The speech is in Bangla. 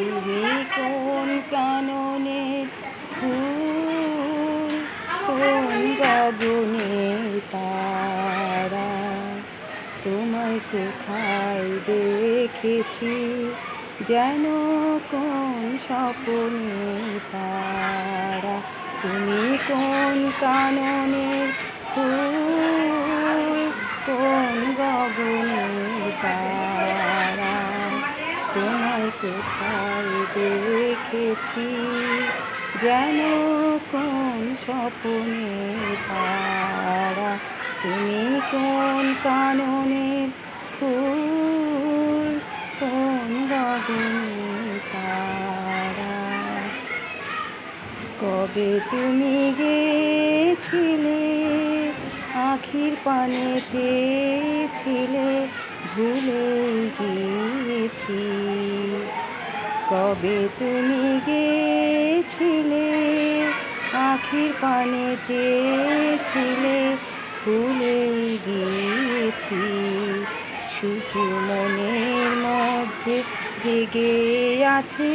তুমি কোন কাননে ফুল, কোন গগনের তারা, তোমায় কোথায় দেখেছি যেন কোন স্বপ্নের তারা। তুমি কোন কাননের ফুল, কোন গগনের তারা, তোমায় কোথায় দেখেছি যেন কোন স্বপ্নের তারা। তুমি কোন কাননের ফুল, কোন গগনের তারা। কবে তুমি গেছিলে আখির পানে চেয়েছিলে, ভুলে গিয়েছি। কবে তুমি গেছিলে আখির পানে চেয়েছিলে, ভুলে গিয়েছি। শুধু মনের মধ্যে জেগে আছে